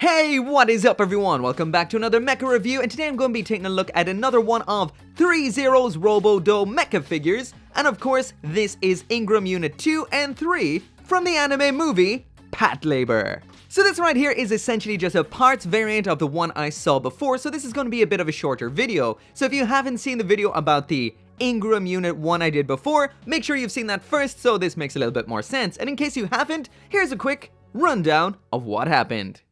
Hey, what is up everyone? Welcome back to another Mecha review, and today I'm going to be taking a look at another one of threezero's ROBO-DOU Mecha figures. And of course, this is Ingram Unit 2 and 3 from the anime movie Patlabor. So this right here is essentially just a parts variant of the one I saw before, so this is going to be a bit of a shorter video. So if you haven't seen the video about the Ingram Unit 1 I did before, make sure you've seen that first so this makes a little bit more sense. And in case you haven't, here's a quick rundown of what happened.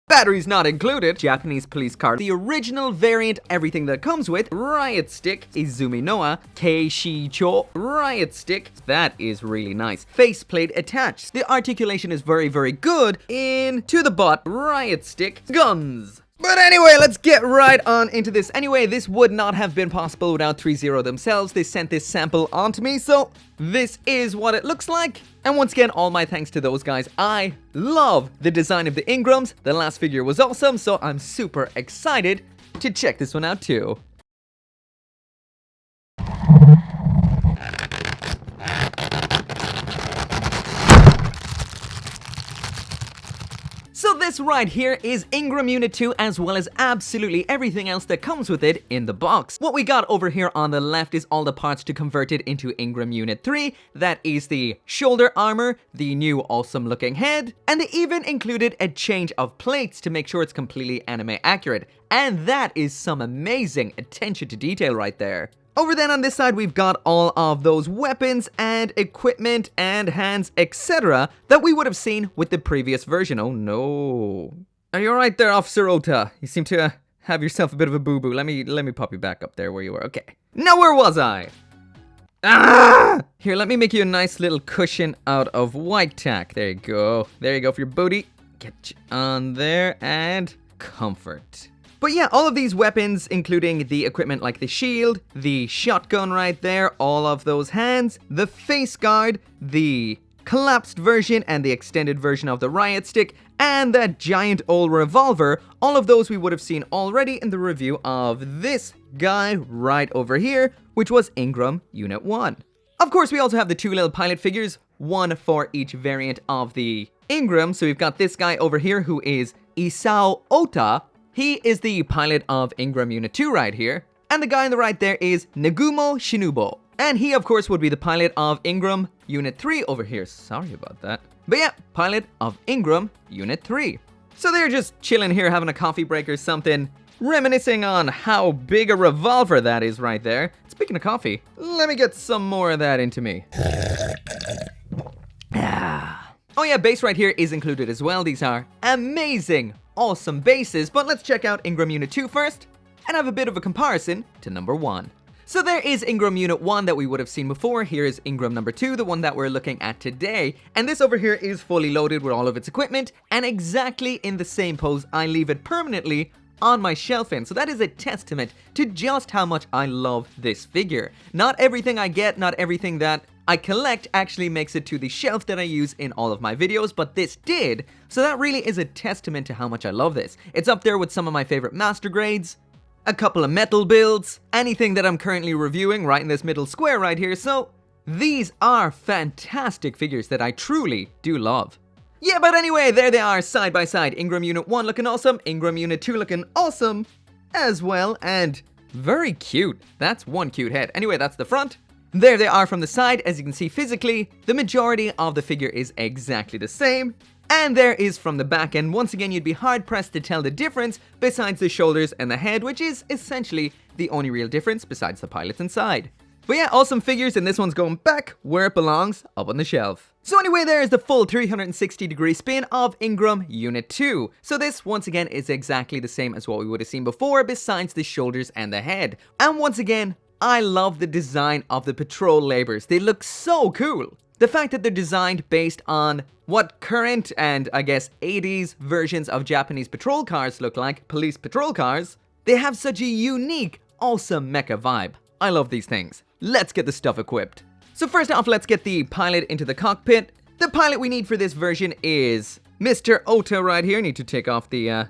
Batteries not included, Japanese police car, the original variant, everything that comes with, riot stick, Izumi Noa, Keishicho, riot stick, that is really nice, faceplate attached, the articulation is very good, into the butt, riot stick, guns. But anyway, let's get right on into this. Anyway, this would not have been possible without threezero themselves. They sent this sample onto me, so this is what it looks like. And once again, all my thanks to those guys. I love the design of the Ingrams. The last figure was awesome, so I'm super excited to check this one out too. So this right here is Ingram Unit 2 as well as absolutely everything else that comes with it in the box. What we got over here on the left is all the parts to convert it into Ingram Unit 3. That is the shoulder armor, the new awesome looking head, and they even included a change of plates to make sure it's completely anime accurate. And that is some amazing attention to detail right there. Over then on this side, we've got all of those weapons and equipment and hands, etc. that we would have seen with the previous version. Oh no. Are you alright there, Officer Ota? You seem to have yourself a bit of a boo-boo. Let me pop you back up there where you were. Okay. Now where was I? Ah! Here, let me make you a nice little cushion out of white tack. There you go. There you go for your booty. Get you on there and comfort. But yeah, all of these weapons, including the equipment like the shield, the shotgun right there, all of those hands, the face guard, the collapsed version and the extended version of the riot stick, and that giant old revolver, all of those we would have seen already in the review of this guy right over here, which was Ingram Unit 1. Of course, we also have the two little pilot figures, one for each variant of the Ingram. So we've got this guy over here who is Isao Ota. He is the pilot of Ingram Unit 2 right here. And the guy on the right there is Nagumo Shinubo. And he, of course, would be the pilot of Ingram Unit 3 over here. Sorry about that. But yeah, pilot of Ingram Unit 3. So they're just chilling here having a coffee break or something, reminiscing on how big a revolver that is right there. Speaking of coffee, let me get some more of that into me. Oh yeah, base right here is included as well. These are amazing, awesome bases, but let's check out Ingram Unit 2 first and have a bit of a comparison to number 1. So there is Ingram Unit 1 that we would have seen before. Here is Ingram number 2, the one that we're looking at today. And this over here is fully loaded with all of its equipment and exactly in the same pose. I leave it permanently on my shelf in. So that is a testament to just how much I love this figure. Not everything I get, not everything that I collect actually makes it to the shelf that I use in all of my videos, but this did, so that really is a testament to how much I love this. It's up there with some of my favorite master grades, a couple of metal builds, anything that I'm currently reviewing right in this middle square right here, so these are fantastic figures that I truly do love. Yeah, but anyway, there they are side by side. Ingram Unit 1 looking awesome, Ingram Unit 2 looking awesome as well, and very cute. That's one cute head. Anyway, that's the front. There they are from the side. As you can see physically, the majority of the figure is exactly the same. And there is from the back, and once again, you'd be hard pressed to tell the difference besides the shoulders and the head, which is essentially the only real difference besides the pilots inside. But yeah, awesome figures, and this one's going back where it belongs, up on the shelf. So anyway, there is the full 360-degree spin of Ingram Unit 2. So this, once again, is exactly the same as what we would have seen before, besides the shoulders and the head. And once again, I love the design of the patrol labors. They look so cool. The fact that they're designed based on what current and I guess 80s versions of Japanese patrol cars look like, police patrol cars, they have such a unique, awesome mecha vibe. I love these things. Let's get the stuff equipped. So first off, let's get the pilot into the cockpit. The pilot we need for this version is Mr. Ota right here. Need to take off the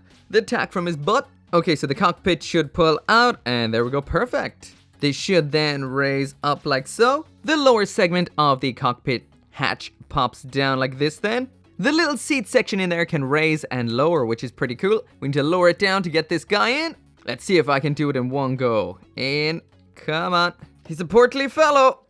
tack from his butt. Okay, so the cockpit should pull out, and there we go, perfect. They should then raise up like so. The lower segment of the cockpit hatch pops down like this then. The little seat section in there can raise and lower, which is pretty cool. We need to lower it down to get this guy in. Let's see if I can do it in one go. In. Come on. He's a portly fellow.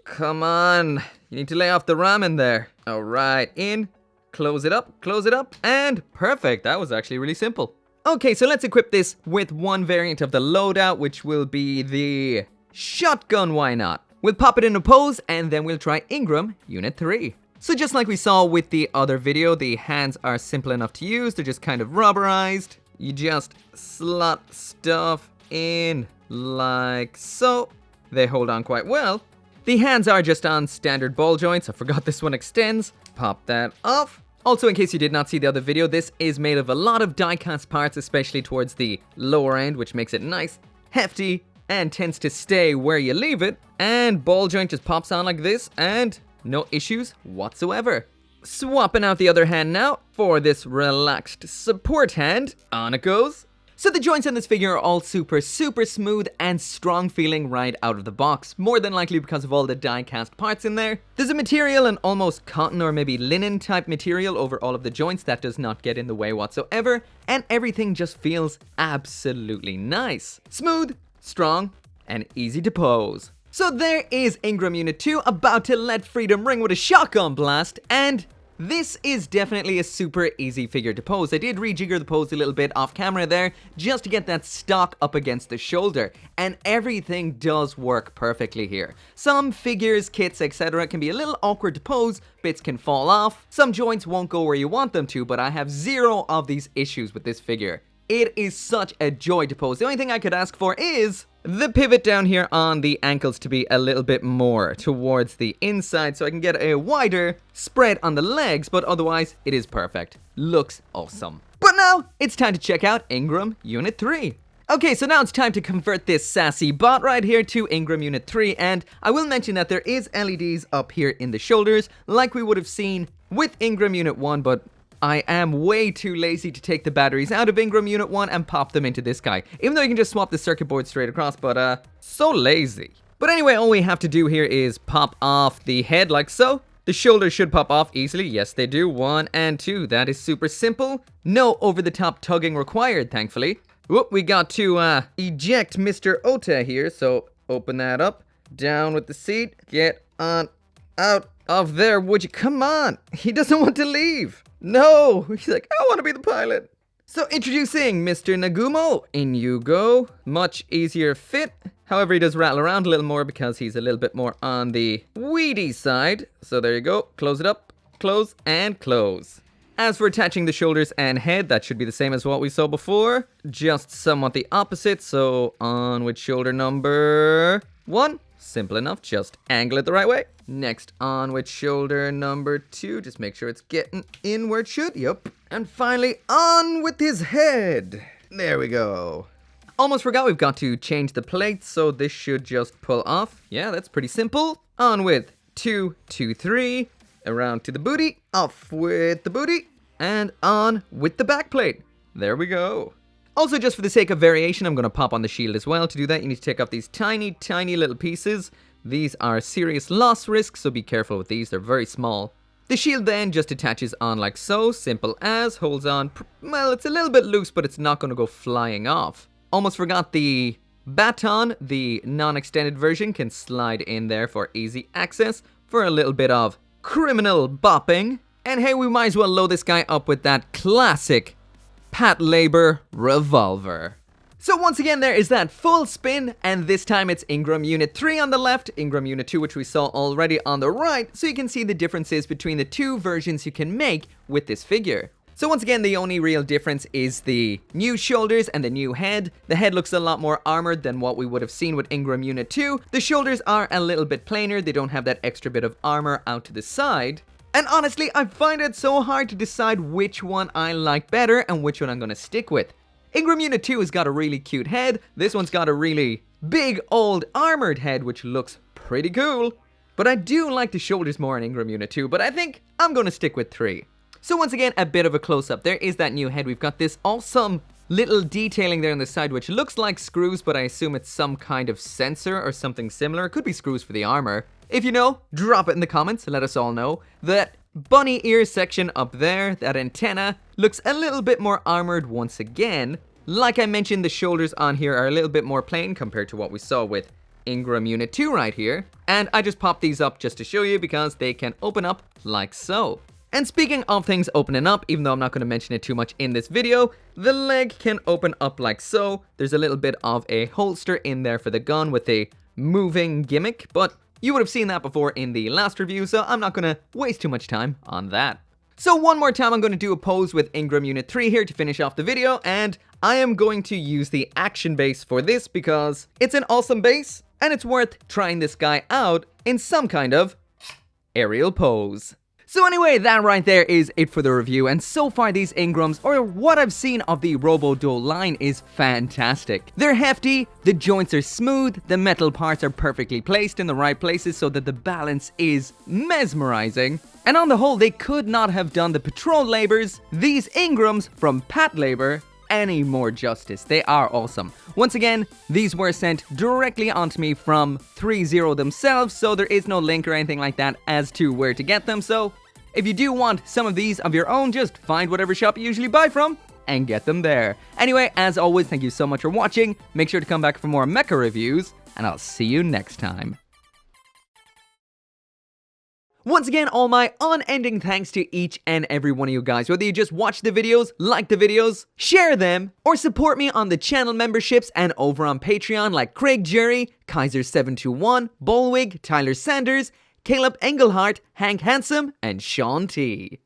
Come on. You need to lay off the ramen there. All right. In. Close it up. Close it up. And perfect. That was actually really simple. Okay, so let's equip this with one variant of the loadout, which will be the shotgun. Why not? We'll pop it in a pose, and then we'll try Ingram Unit 3. So just like we saw with the other video, the hands are simple enough to use. They're just kind of rubberized. You just slot stuff in like so. They hold on quite well. The hands are just on standard ball joints. I forgot this one extends. Pop that off. Also, in case you did not see the other video, this is made of a lot of die-cast parts, especially towards the lower end, which makes it nice, hefty, and tends to stay where you leave it. And ball joint just pops on like this, and no issues whatsoever. Swapping out the other hand now for this relaxed support hand. On it goes. So the joints on this figure are all super smooth and strong feeling right out of the box. More than likely because of all the die-cast parts in there. There's a material, an almost cotton or maybe linen type material over all of the joints that does not get in the way whatsoever. And everything just feels absolutely nice. Smooth, strong, and easy to pose. So there is Ingram Unit 2 about to let freedom ring with a shotgun blast, and this is definitely a super easy figure to pose. I did rejigger the pose a little bit off camera there, just to get that stock up against the shoulder, and everything does work perfectly here. Some figures, kits, etc. can be a little awkward to pose, bits can fall off, some joints won't go where you want them to, but I have zero of these issues with this figure. It is such a joy to pose. The only thing I could ask for is the pivot down here on the ankles to be a little bit more towards the inside so I can get a wider spread on the legs, but otherwise it is perfect. Looks awesome. But now it's time to check out Ingram Unit 3. Okay, so now it's time to convert this sassy bot right here to Ingram Unit 3, and I will mention that there is LEDs up here in the shoulders like we would have seen with Ingram Unit 1, but I am way too lazy to take the batteries out of Ingram Unit 1 and pop them into this guy. Even though you can just swap the circuit board straight across, but so lazy. But anyway, all we have to do here is pop off the head like so. The shoulders should pop off easily. Yes, they do. 1 and 2. That is super simple. No over-the-top tugging required, thankfully. Whoop, we got to eject Mr. Ota here, so open that up. Down with the seat. Get on out of there, would you? Come on. He doesn't want to leave. No, he's like, I want to be the pilot. So introducing Mr. Nagumo, in you go. Much easier fit. However, he does rattle around a little more because he's a little bit more on the weedy side. So there you go, close it up, close, and close. As for attaching the shoulders and head, that should be the same as what we saw before. Just somewhat the opposite, so on with shoulder number 1. Simple enough, just angle it the right way. Next, on with shoulder number 2. Just make sure it's getting in where it should. Yep. And finally, on with his head. There we go. Almost forgot we've got to change the plates, so this should just pull off. Yeah, that's pretty simple. On with 2, 2, 3. Around to the booty. Off with the booty. And on with the back plate. There we go. Also, just for the sake of variation, I'm going to pop on the shield as well. To do that, you need to take off these tiny little pieces. These are serious loss risks, so be careful with these. They're very small. The shield then just attaches on like so. Simple as. Holds on. Well, it's a little bit loose, but it's not going to go flying off. Almost forgot the baton. The non-extended version can slide in there for easy access for a little bit of criminal bopping. And hey, we might as well load this guy up with that classic Patlabor revolver. So once again, there is that full spin, and this time it's Ingram Unit 3 on the left, Ingram Unit 2, which we saw already on the right, so you can see the differences between the two versions you can make with this figure. So once again, the only real difference is the new shoulders and the new head. The head looks a lot more armored than what we would have seen with Ingram Unit 2. The shoulders are a little bit plainer, they don't have that extra bit of armor out to the side. And honestly, I find it so hard to decide which one I like better and which one I'm going to stick with. Ingram Unit 2 has got a really cute head. This one's got a really big old armored head, which looks pretty cool. But I do like the shoulders more in Ingram Unit 2, but I think I'm going to stick with 3. So once again, a bit of a close-up. There is that new head. We've got this awesome little detailing there on the side, which looks like screws, but I assume it's some kind of sensor or something similar. It could be screws for the armor. If you know, drop it in the comments. Let us all know. That bunny ear section up there, that antenna, looks a little bit more armored once again. Like I mentioned, the shoulders on here are a little bit more plain compared to what we saw with Ingram Unit 2 right here. And I just popped these up just to show you because they can open up like so. And speaking of things opening up, even though I'm not going to mention it too much in this video, the leg can open up like so. There's a little bit of a holster in there for the gun with a moving gimmick, but you would have seen that before in the last review, so I'm not going to waste too much time on that. So one more time, I'm going to do a pose with Ingram Unit 3 here to finish off the video, and I am going to use the action base for this because it's an awesome base, and it's worth trying this guy out in some kind of aerial pose. So anyway, that right there is it for the review, and so far these Ingrams, or what I've seen of the ROBO-DOU line, is fantastic. They're hefty, the joints are smooth, the metal parts are perfectly placed in the right places so that the balance is mesmerizing. And on the whole, they could not have done the patrol labors, these Ingrams from Patlabor, any more justice. They are awesome. Once again, these were sent directly onto me from threezero themselves, so there is no link or anything like that as to where to get them. So if you do want some of these of your own, just find whatever shop you usually buy from and get them there. Anyway, as always, thank you so much for watching. Make sure to come back for more Mecha reviews, and I'll see you next time. Once again, all my unending thanks to each and every one of you guys. Whether you just watch the videos, like the videos, share them, or support me on the channel memberships and over on Patreon like Craig Jerry, Kaiser721, Bolwig, Tyler Sanders, Caleb Engelhart, Hank Handsome, and Sean T.